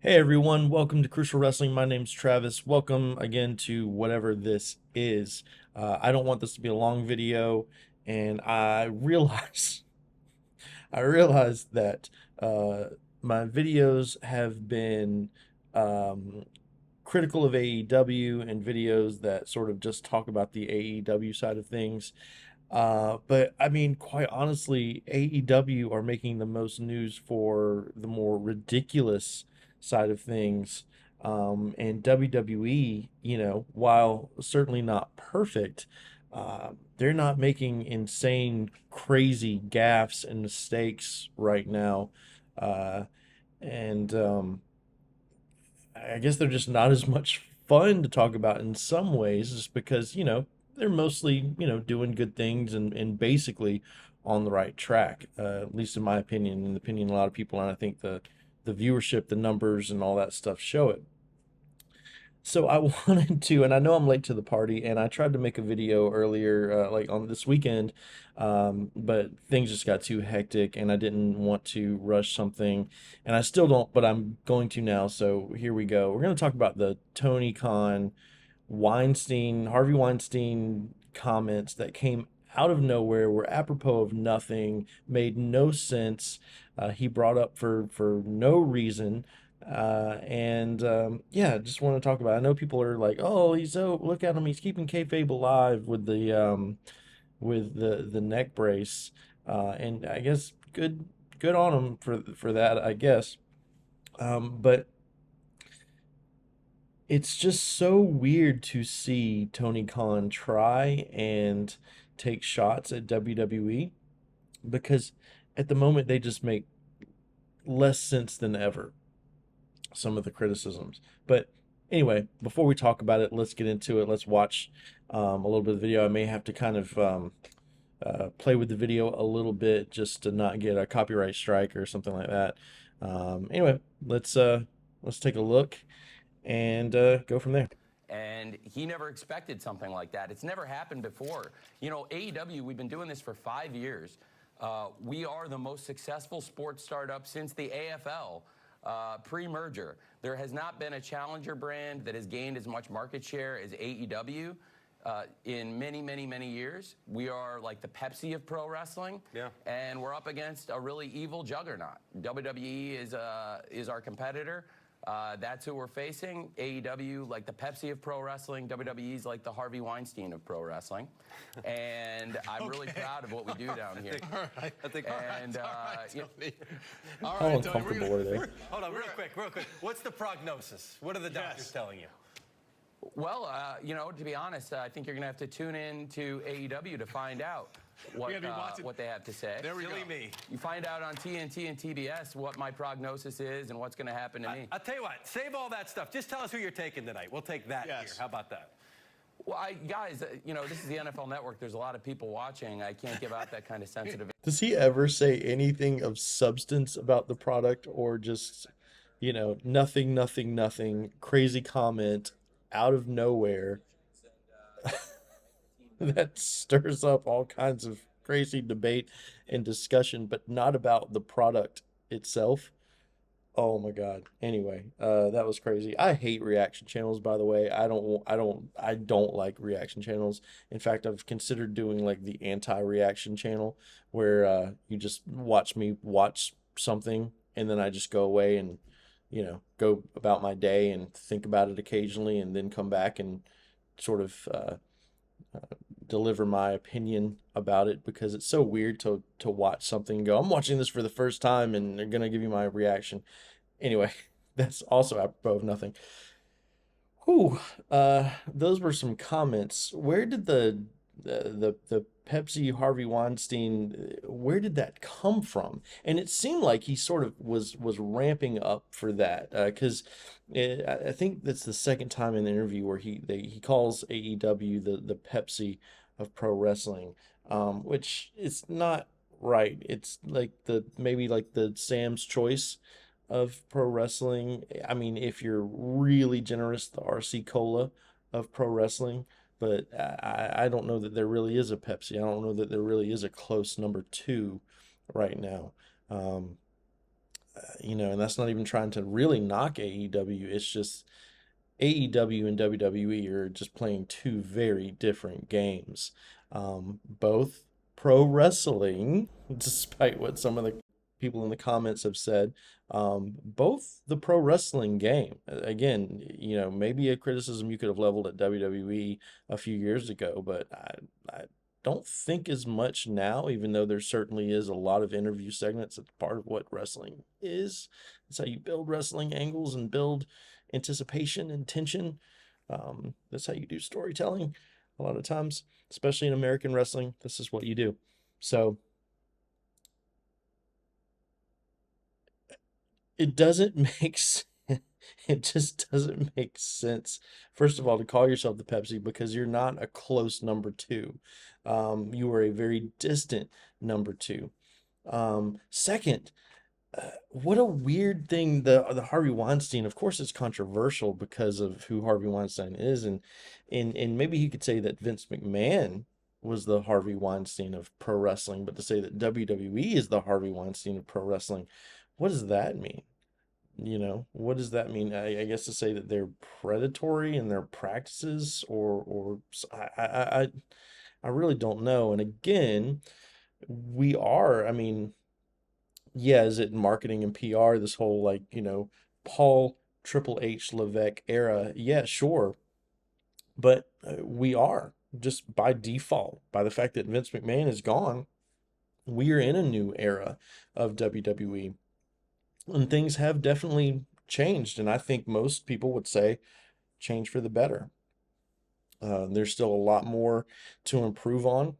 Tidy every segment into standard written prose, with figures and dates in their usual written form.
Hey everyone, welcome to Crucial Wrestling. My name's Travis. Welcome again to whatever this is. I don't want this to be a long video, and I realize that my videos have been um, critical of AEW and videos that sort of just talk about the AEW side of things. But I mean, quite honestly, AEW are making the most news for the more ridiculous side of things. And WWE, while certainly not perfect, they're not making insane, crazy gaffes and mistakes right now. Uh, and I guess they're just not as much fun to talk about in some ways, just because, they're mostly, doing good things and basically on the right track, at least in my opinion, and the opinion of a lot of people. And I think the viewership, the numbers, and all that stuff show it. So I wanted to, and I know I'm late to the party, and I tried to make a video earlier, like on this weekend, but things just got too hectic, and I didn't want to rush something, and I still don't, but I'm going to now. So here we go. We're going to talk about the Tony Khan, Harvey Weinstein comments that came out of nowhere, were apropos of nothing, made no sense. He brought up for no reason. And Yeah, just want to talk about it. I know people are like, "Oh, he's so look at him, he's keeping kayfabe alive with the neck brace," and I guess good on him for that, I guess. But it's just so weird to see Tony Khan try and take shots at WWE because at the moment they just make less sense than ever, some of the criticisms. But anyway, before we talk about it, let's get into it. Let's watch a little bit of the video. I may have to kind of play with the video a little bit just to not get a copyright strike or something like that. Anyway, let's take a look and go from there. And he never expected something like that. It's never happened before. You know, AEW, we've been doing this for 5 years. We are the most successful sports startup since the AFL pre-merger. There has not been a challenger brand that has gained as much market share as AEW in many, many, many years. We are like the Pepsi of pro wrestling. Yeah. And we're up against a really evil juggernaut. WWE is our competitor. That's who we're facing. AEW, like the Pepsi of pro wrestling. WWE's like the Harvey Weinstein of pro wrestling. And I'm really proud of what we do down here. All right. I think, And, all right, Tony. All How right, Tony, uncomfortable were they? hold on, real quick. What's the prognosis? What are the doctors telling you? Well, you know, to be honest, I think you're going to have to tune in to AEW to find out what they have to say. There we go. Me. You find out on TNT and TBS what my prognosis is and what's going to happen to me. I'll tell you what, save all that stuff. Just tell us who you're taking tonight. We'll take that here. How about that? Well, guys, you know, this is the NFL Network. There's a lot of people watching. I can't give out that kind of sensitive. Does he ever say anything of substance about the product or just, nothing, crazy comment out of nowhere that stirs up all kinds of crazy debate and discussion, but not about the product itself? Oh my God. Anyway, that was crazy. I hate reaction channels, by the way. I don't like reaction channels. In fact, I've considered doing like the anti-reaction channel where you just watch me watch something and then I just go away and, go about my day and think about it occasionally and then come back and sort of deliver my opinion about it because it's so weird to watch something and go, I'm watching this for the first time and they're gonna give you my reaction. Anyway, that's also apropos of nothing. Whew. Those were some comments. Where did the Pepsi Harvey Weinstein, where did that come from? And it seemed like he sort of was ramping up for that because I think that's the second time in the interview where he calls AEW the Pepsi of pro wrestling, which is not right. It's like maybe like the Sam's Choice of pro wrestling. I mean, if you're really generous, the RC Cola of pro wrestling. But I don't know that there really is a Pepsi. I don't know that there really is a close number two right now. and that's not even trying to really knock AEW. It's just AEW and WWE are just playing two very different games. Both pro wrestling, despite what some of the people in the comments have said, both the pro wrestling game. Again, maybe a criticism you could have leveled at WWE a few years ago, but I don't think as much now, even though there certainly is a lot of interview segments. That's part of what wrestling is. It's how you build wrestling angles and build anticipation and tension. That's how you do storytelling a lot of times, especially in American wrestling. This is what you do. So it doesn't make sense. It just doesn't make sense, first of all, to call yourself the Pepsi because you're not a close number two. You are a very distant number two. Second, what a weird thing, the Harvey Weinstein. Of course, it's controversial because of who Harvey Weinstein is, and maybe he could say that Vince McMahon was the Harvey Weinstein of pro wrestling, but to say that WWE is the Harvey Weinstein of pro wrestling, what does that mean? What does that mean? I guess to say that they're predatory in their practices, I really don't know. And again, we are, I mean, yeah, is it marketing and PR, this whole like, Paul Triple H Levesque era? Yeah, sure. But we are just by default, by the fact that Vince McMahon is gone, we are in a new era of WWE. And things have definitely changed. And I think most people would say change for the better. There's still a lot more to improve on.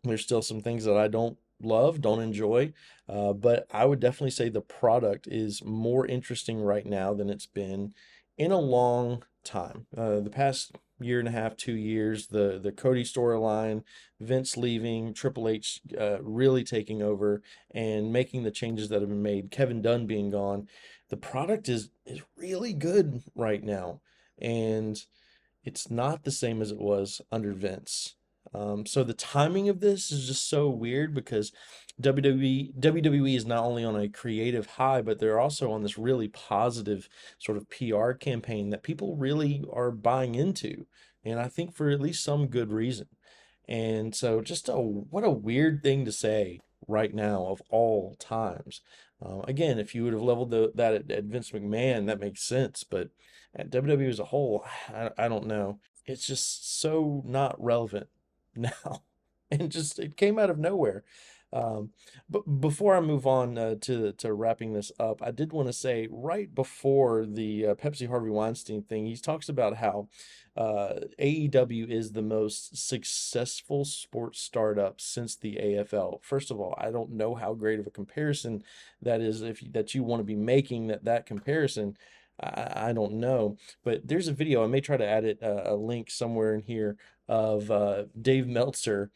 There's still some things that I don't love, don't enjoy, but I would definitely say the product is more interesting right now than it's been in a long time. The past year and a half, 2 years, the Cody storyline, Vince leaving, Triple H really taking over and making the changes that have been made, Kevin Dunn being gone, the product is really good right now, and it's not the same as it was under Vince. So the timing of this is just so weird because WWE is not only on a creative high, but they're also on this really positive sort of PR campaign that people really are buying into. And I think for at least some good reason. And so just what a weird thing to say right now of all times. Again, if you would have leveled that at Vince McMahon, that makes sense. But at WWE as a whole, I don't know. It's just so not relevant now. And just it came out of nowhere. Um, but before I move on to wrapping this up, I did want to say right before the Pepsi Harvey Weinstein thing, he talks about how AEW is the most successful sports startup since the AFL. First of all, I don't know how great of a comparison that is if that you want to be making that comparison. I don't know, but there's a video. I may try to add it a link somewhere in here of Dave Meltzer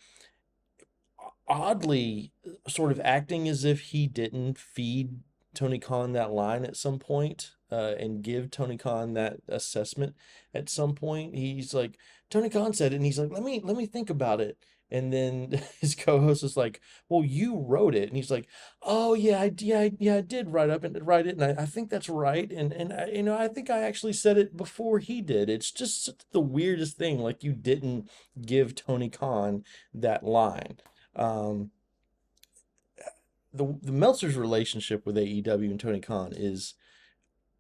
oddly sort of acting as if he didn't feed Tony Khan that line at some point, and give Tony Khan that assessment at some point. He's like, Tony Khan said it, and he's like, let me think about it. And then his co-host is like, well, you wrote it. And he's like, oh yeah, I did write it. And I think that's right. And I think I actually said it before he did. It's just the weirdest thing. Like you didn't give Tony Khan that line. Um, the Meltzer's relationship with AEW and Tony Khan is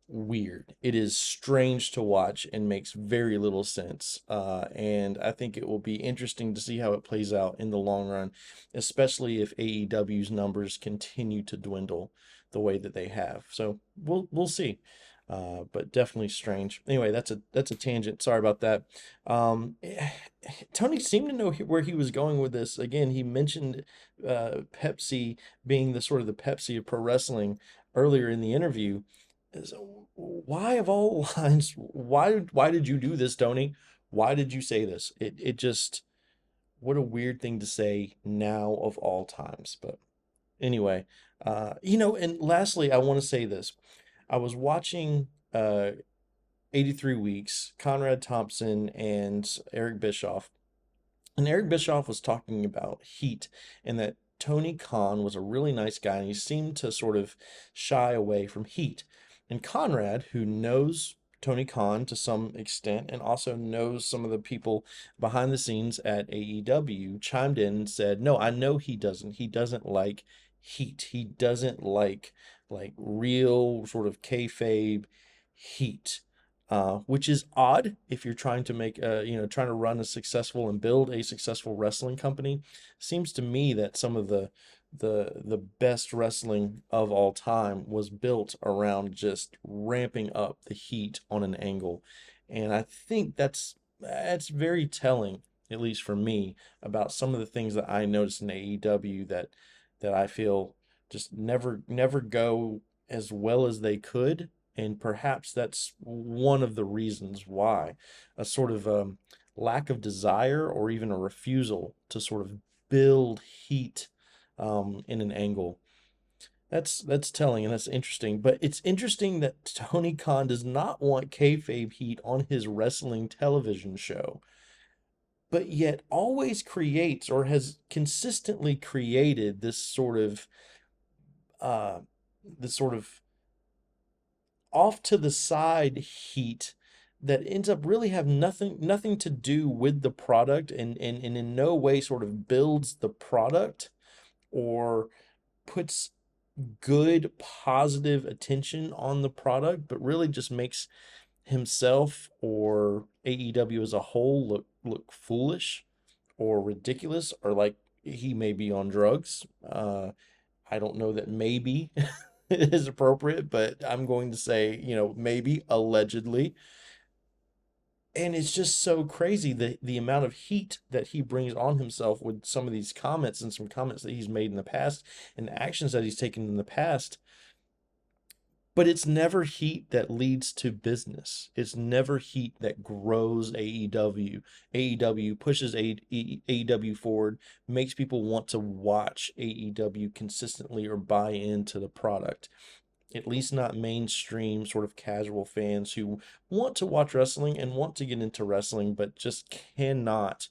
weird. It is strange to watch and makes very little sense. And I think it will be interesting to see how it plays out in the long run, especially if AEW's numbers continue to dwindle the way that they have. So we'll see. But definitely strange. Anyway, that's a tangent. Sorry about that. Um, Tony seemed to know where he was going with this. Again, he mentioned Pepsi being the sort of the Pepsi of pro wrestling earlier in the interview. So why of all lines, why did you do this, Tony? Why did you say this? It just what a weird thing to say now of all times. But anyway, and lastly, I want to say this. I was watching 83 Weeks, Conrad Thompson and Eric Bischoff. And Eric Bischoff was talking about heat and that Tony Khan was a really nice guy and he seemed to sort of shy away from heat. And Conrad, who knows Tony Khan to some extent and also knows some of the people behind the scenes at AEW, chimed in and said, "No, I know he doesn't. He doesn't like heat. He doesn't like real sort of kayfabe heat." Which is odd if you're trying to make trying to run a successful and build a successful wrestling company. Seems to me that some of the best wrestling of all time was built around just ramping up the heat on an angle. And I think that's very telling, at least for me, about some of the things that I noticed in AEW that I feel just never go as well as they could. And perhaps that's one of the reasons why a sort of lack of desire or even a refusal to sort of build heat in an angle. That's telling and that's interesting. But it's interesting that Tony Khan does not want kayfabe heat on his wrestling television show, but yet always creates or has consistently created uh, this sort of off to the side heat that ends up really have nothing to do with the product and in no way sort of builds the product or puts good positive attention on the product, but really just makes himself or AEW as a whole look foolish or ridiculous or like he may be on drugs. I don't know that maybe is appropriate, but I'm going to say, maybe allegedly. And it's just so crazy the amount of heat that he brings on himself with some of these comments and some comments that he's made in the past and actions that he's taken in the past. But it's never heat that leads to business. It's never heat that grows AEW. AEW pushes AEW forward, makes people want to watch AEW consistently or buy into the product. At least not mainstream sort of casual fans who want to watch wrestling and want to get into wrestling, but just cannot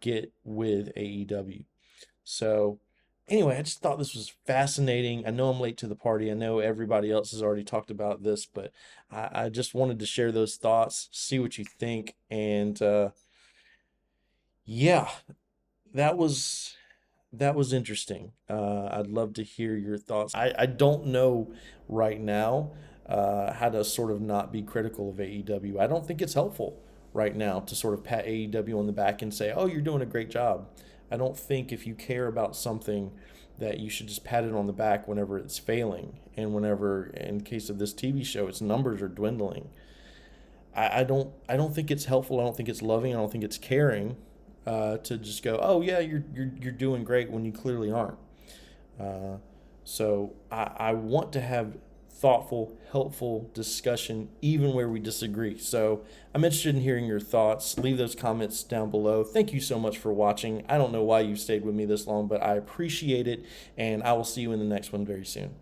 get with AEW. So anyway, I just thought this was fascinating. I know I'm late to the party. I know everybody else has already talked about this, but I just wanted to share those thoughts, see what you think. And yeah, that was interesting. I'd love to hear your thoughts. I don't know right now how to sort of not be critical of AEW. I don't think it's helpful right now to sort of pat AEW on the back and say, "Oh, you're doing a great job." I don't think if you care about something that you should just pat it on the back whenever it's failing and whenever, in case of this TV show, its numbers are dwindling. I don't think it's helpful. I don't think it's loving. I don't think it's caring to just go, "Oh yeah, you're doing great," when you clearly aren't. Uh, so I want to have thoughtful, helpful discussion even where we disagree. So I'm interested in hearing your thoughts. Leave those comments down below. Thank you so much for watching. I don't know why you stayed with me this long, but I appreciate it, and I will see you in the next one very soon.